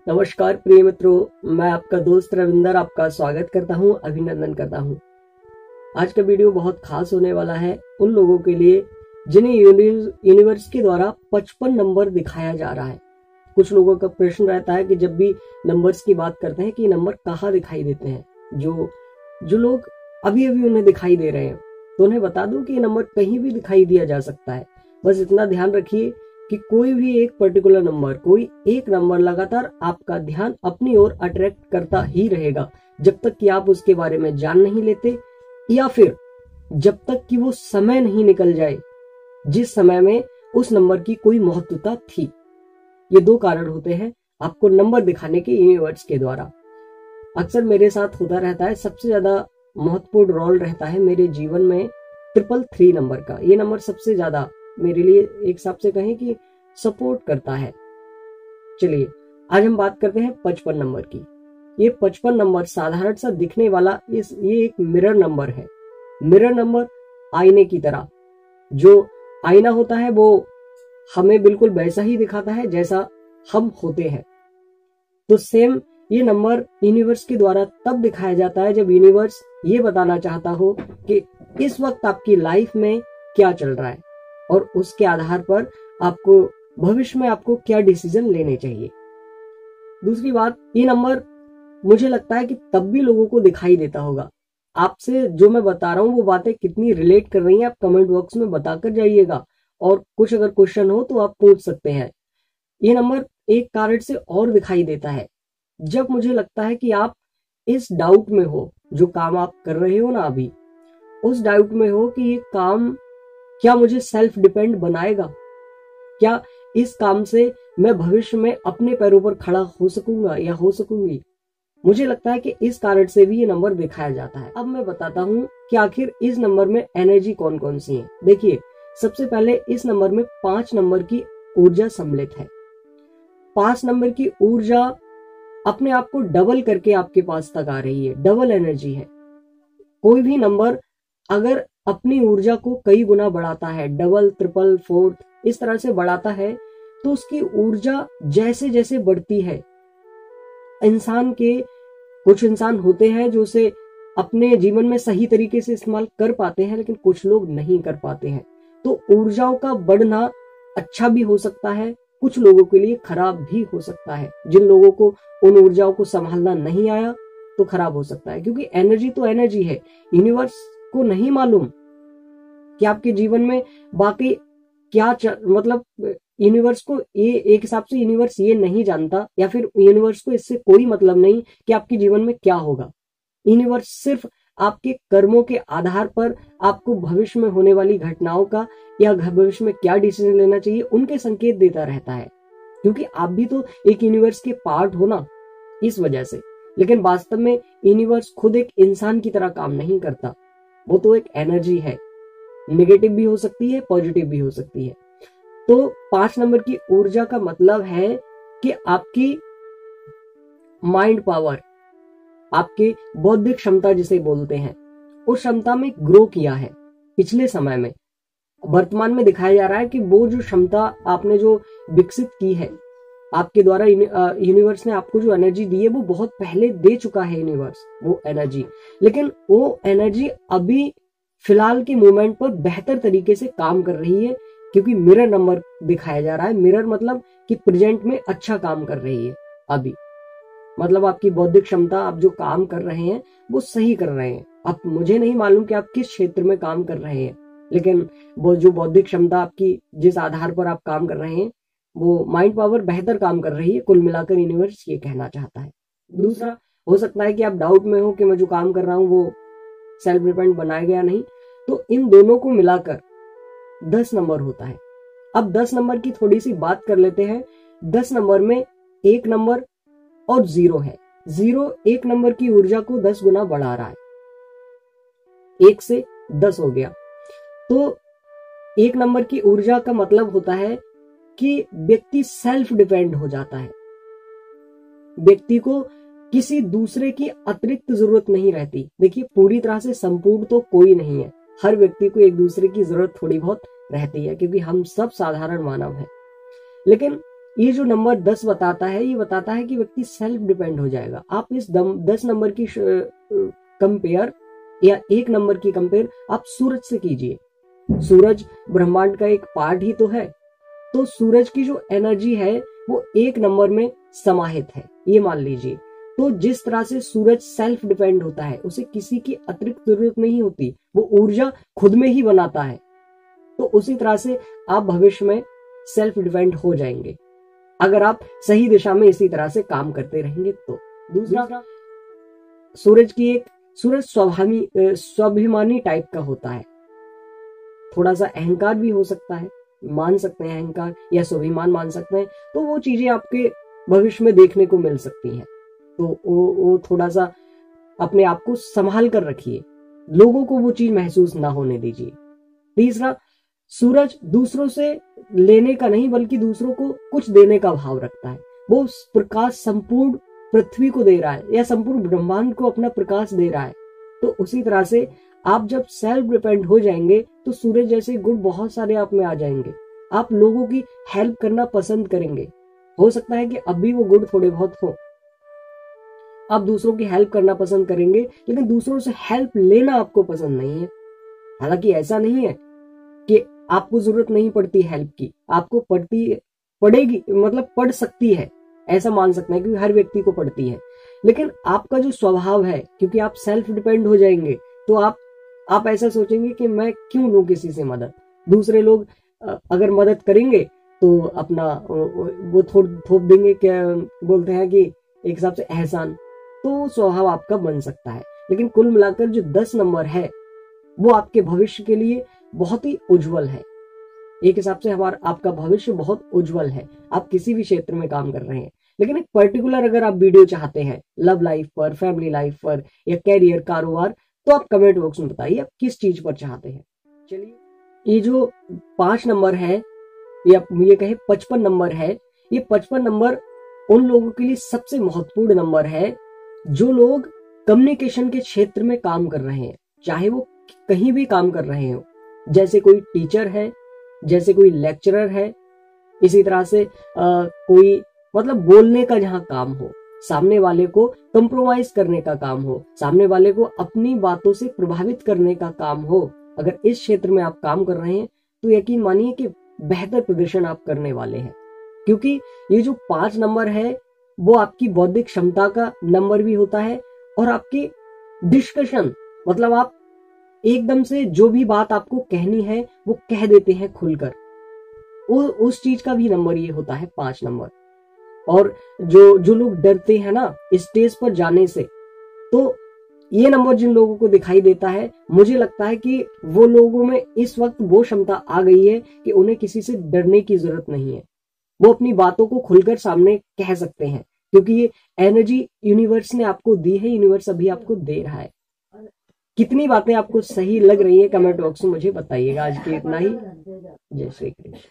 नमस्कार प्रिय मित्रों, मैं आपका दोस्त रविंदर आपका स्वागत करता हूं, अभिनंदन करता हूं। आज का वीडियो बहुत खास होने वाला है उन लोगों के लिए जिन्हें यूनिवर्स के द्वारा 55 नंबर दिखाया जा रहा है। कुछ लोगों का प्रश्न रहता है कि जब भी नंबर्स की बात करते हैं कि ये नंबर कहाँ दिखाई देते हैं। जो लोग अभी अभी उन्हें दिखाई दे रहे हैं तो उन्हें बता दूं कि ये नंबर कहीं भी दिखाई दिया जा सकता है। बस इतना ध्यान रखिए कि कोई भी एक पर्टिकुलर नंबर, कोई एक नंबर लगातार आपका ध्यान अपनी ओर अट्रैक्ट करता ही रहेगा जब तक कि आप उसके बारे में जान नहीं लेते या फिर जब तक कि वो समय नहीं निकल जाए जिस समय में उस नंबर की कोई महत्वता थी। ये दो कारण होते हैं आपको नंबर दिखाने के यूनिवर्स के द्वारा। अक्सर मेरे साथ होता रहता है, सबसे ज्यादा महत्वपूर्ण रोल रहता है मेरे जीवन में 333 नंबर का। ये नंबर सबसे ज्यादा मेरे लिए एक हिसाब से कहें कि सपोर्ट करता है। चलिए आज हम बात करते हैं 55 नंबर की। ये 55 नंबर साधारण सा दिखने वाला ये एक मिरर नंबर है। मिरर नंबर आईने की तरह, जो आईना होता है वो हमें बिल्कुल वैसा ही दिखाता है जैसा हम होते हैं। तो सेम ये नंबर यूनिवर्स के द्वारा तब दिखाया जाता है जब यूनिवर्स ये बताना चाहता हो कि इस वक्त आपकी लाइफ में क्या चल रहा है और उसके आधार पर आपको भविष्य में आपको क्या डिसीजन लेने चाहिए। दूसरी बात, ये नंबर मुझे लगता है कि तब भी लोगों को दिखाई देता होगा। आपसे जो मैं बता रहा हूं वो बातें कितनी रिलेट कर रही हैं आप कमेंट बॉक्स में बताकर जाइएगा, और कुछ अगर क्वेश्चन हो तो आप पूछ सकते हैं। ये नंबर एक कारण से और दिखाई देता है जब मुझे लगता है कि आप इस डाउट में हो, जो काम आप कर रहे हो ना अभी, उस डाउट में हो कि ये काम क्या मुझे सेल्फ डिपेंड बनाएगा, क्या इस काम से मैं भविष्य में अपने पैरों पर खड़ा हो सकूंगा या हो सकूंगी। मुझे लगता है कि इस कारण से भी ये नंबर दिखाया जाता है। अब मैं बताता हूँ कि आखिर इस नंबर में एनर्जी कौन कौन सी है। देखिए, सबसे पहले इस नंबर में 5 नंबर की ऊर्जा सम्मिलित है। 5 नंबर की ऊर्जा अपने आप को डबल करके आपके पास तक आ रही है, डबल एनर्जी है। कोई भी नंबर अगर अपनी ऊर्जा को कई गुना बढ़ाता है, डबल, ट्रिपल, फोर्थ, इस तरह से बढ़ाता है, तो उसकी ऊर्जा जैसे जैसे बढ़ती है, कुछ इंसान होते हैं जो उसे अपने जीवन में सही तरीके से इस्तेमाल कर पाते हैं, लेकिन कुछ लोग नहीं कर पाते हैं। तो ऊर्जाओं का बढ़ना अच्छा भी हो सकता है, कुछ लोगों के लिए खराब भी हो सकता है। जिन लोगों को उन ऊर्जाओं को संभालना नहीं आया तो खराब हो सकता है, क्योंकि एनर्जी तो एनर्जी है। यूनिवर्स को नहीं मालूम कि आपके जीवन में बाकी क्या मतलब यूनिवर्स को ये एक हिसाब से यूनिवर्स ये नहीं जानता, या फिर यूनिवर्स को इससे कोई मतलब नहीं कि आपके जीवन में क्या होगा। यूनिवर्स सिर्फ आपके कर्मों के आधार पर आपको भविष्य में होने वाली घटनाओं का या भविष्य में क्या डिसीजन लेना चाहिए उनके संकेत देता रहता है, क्योंकि आप भी तो एक यूनिवर्स के पार्ट हो ना, इस वजह से। लेकिन वास्तव में यूनिवर्स खुद एक इंसान की तरह काम नहीं करता, वो तो एक एनर्जी है, नेगेटिव भी हो सकती है, पॉजिटिव भी हो सकती है। तो 5 नंबर की ऊर्जा का मतलब है कि आपकी माइंड पावर, आपकी बौद्धिक क्षमता जिसे बोलते हैं, उस क्षमता में ग्रो किया है पिछले समय में। वर्तमान में दिखाया जा रहा है कि वो जो क्षमता आपने जो विकसित की है, आपके द्वारा यूनिवर्स ने आपको जो एनर्जी दी है वो बहुत पहले दे चुका है यूनिवर्स वो एनर्जी। लेकिन वो एनर्जी अभी फिलहाल के मोमेंट पर बेहतर तरीके से काम कर रही है, क्योंकि मिरर नंबर दिखाया जा रहा है। मिरर मतलब कि प्रेजेंट में अच्छा काम कर रही है अभी, मतलब आपकी बौद्धिक क्षमता, आप जो काम कर रहे हैं वो सही कर रहे हैं। अब मुझे नहीं मालूम कि आप किस क्षेत्र में काम कर रहे हैं, लेकिन वो जो बौद्धिक क्षमता आपकी जिस आधार पर आप काम कर रहे हैं वो माइंड पावर बेहतर काम कर रही है, कुल मिलाकर यूनिवर्स ये कहना चाहता है। दूसरा, हो सकता है कि आप डाउट में हो कि मैं जो काम कर रहा हूं वो सेल्फ डिपेंड बनाएगा या नहीं, तो इन दोनों को मिलाकर 10 नंबर होता है। अब 10 नंबर की थोड़ी सी बात कर लेते हैं। 10 नंबर में 1 नंबर और 0 है। 0 1 नंबर की ऊर्जा को 10 गुना बढ़ा रहा है, 1 से 10 हो गया। तो 1 नंबर की ऊर्जा का मतलब होता है कि व्यक्ति सेल्फ डिपेंड हो जाता है, व्यक्ति को किसी दूसरे की अतिरिक्त जरूरत नहीं रहती। देखिए, पूरी तरह से संपूर्ण तो कोई नहीं है, हर व्यक्ति को एक दूसरे की जरूरत थोड़ी बहुत रहती है, क्योंकि हम सब साधारण मानव हैं। लेकिन ये जो नंबर 10 बताता है, ये बताता है कि व्यक्ति सेल्फ डिपेंड हो जाएगा। आप इस 10 नंबर की कंपेयर या 1 नंबर की कंपेयर आप सूरज से कीजिए। सूरज ब्रह्मांड का एक पार्ट ही तो है, तो सूरज की जो एनर्जी है वो 1 नंबर में समाहित है, ये मान लीजिए। तो जिस तरह से सूरज सेल्फ डिपेंड होता है, उसे किसी की अतिरिक्त जरूरत नहीं होती, वो ऊर्जा खुद में ही बनाता है। तो उसी तरह से आप भविष्य में सेल्फ डिपेंड हो जाएंगे अगर आप सही दिशा में इसी तरह से काम करते रहेंगे तो। दूसरा, सूरज स्वाभिमानी टाइप का होता है, थोड़ा सा अहंकार भी हो सकता है, मान सकते हैं अहंकार या स्वाभिमान मान सकते हैं। तो वो चीजें आपके भविष्य में देखने को मिल सकती हैं। तो वो थोड़ा सा अपने आप को संभाल कर रखिए, लोगों को वो चीज महसूस ना होने दीजिए। तीसरा, सूरज दूसरों से लेने का नहीं बल्कि दूसरों को कुछ देने का भाव रखता है। वो प्रकाश संपूर्ण पृथ्वी को दे रहा है या संपूर्ण ब्रह्मांड को अपना प्रकाश दे रहा है। तो उसी तरह से आप जब सेल्फ डिपेंड हो जाएंगे तो सूरज जैसे गुण बहुत सारे आप में आ जाएंगे। आप लोगों की हेल्प करना पसंद करेंगे। हो सकता है कि अभी वो गुण थोड़े बहुत हो, आप दूसरों की हेल्प करना पसंद करेंगे, लेकिन दूसरों से हेल्प लेना आपको पसंद नहीं है। हालांकि ऐसा नहीं है कि आपको जरूरत नहीं पड़ती हेल्प की, आपको पड़ेगी, मतलब पड़ सकती है, ऐसा मान सकते हैं, क्योंकि हर व्यक्ति को पड़ती है। लेकिन आपका जो स्वभाव है, क्योंकि आप सेल्फ डिपेंड हो जाएंगे, तो आप ऐसा सोचेंगे कि मैं क्यों लूं किसी से मदद। दूसरे लोग अगर मदद करेंगे तो अपना वो थोप देंगे, क्या बोलते हैं कि एक हिसाब से एहसान, तो स्वभाव आपका बन सकता है। लेकिन कुल मिलाकर जो 10 नंबर है वो आपके भविष्य के लिए बहुत ही उज्जवल है। एक हिसाब से आपका भविष्य बहुत उज्जवल है। आप किसी भी क्षेत्र में काम कर रहे हैं, लेकिन एक पर्टिकुलर अगर आप वीडियो चाहते हैं लव लाइफ पर, फैमिली लाइफ पर या कैरियर, कारोबार, तो आप कमेंट बॉक्स में बताइए आप किस चीज पर चाहते हैं। चलिए, ये जो 5 नंबर है या ये कहे 55 नंबर है, ये 55 नंबर उन लोगों के लिए सबसे महत्वपूर्ण नंबर है जो लोग कम्युनिकेशन के क्षेत्र में काम कर रहे हैं, चाहे वो कहीं भी काम कर रहे हो, जैसे कोई टीचर है, जैसे कोई लेक्चरर है, इसी तरह से कोई मतलब बोलने का जहां काम हो, सामने वाले को कंप्रोमाइज करने का काम हो, सामने वाले को अपनी बातों से प्रभावित करने का काम हो, अगर इस क्षेत्र में आप काम कर रहे हैं तो यकीन मानिए कि बेहतर प्रदर्शन आप करने वाले हैं। क्योंकि ये जो 5 नंबर है वो आपकी बौद्धिक क्षमता का नंबर भी होता है और आपकी डिस्कशन, मतलब आप एकदम से जो भी बात आपको कहनी है वो कह देते हैं खुलकर, उस चीज का भी नंबर ये होता है 5 नंबर। और जो लोग डरते हैं ना स्टेज पर जाने से, तो ये नंबर जिन लोगों को दिखाई देता है, मुझे लगता है कि वो लोगों में इस वक्त वो क्षमता आ गई है कि उन्हें किसी से डरने की जरूरत नहीं है। वो अपनी बातों को खुलकर सामने कह सकते हैं, क्योंकि ये एनर्जी यूनिवर्स ने आपको दी है, यूनिवर्स अभी आपको दे रहा है। कितनी बातें आपको सही लग रही है कमेंट बॉक्स में मुझे बताइएगा। आज के इतना ही। जय श्री कृष्ण।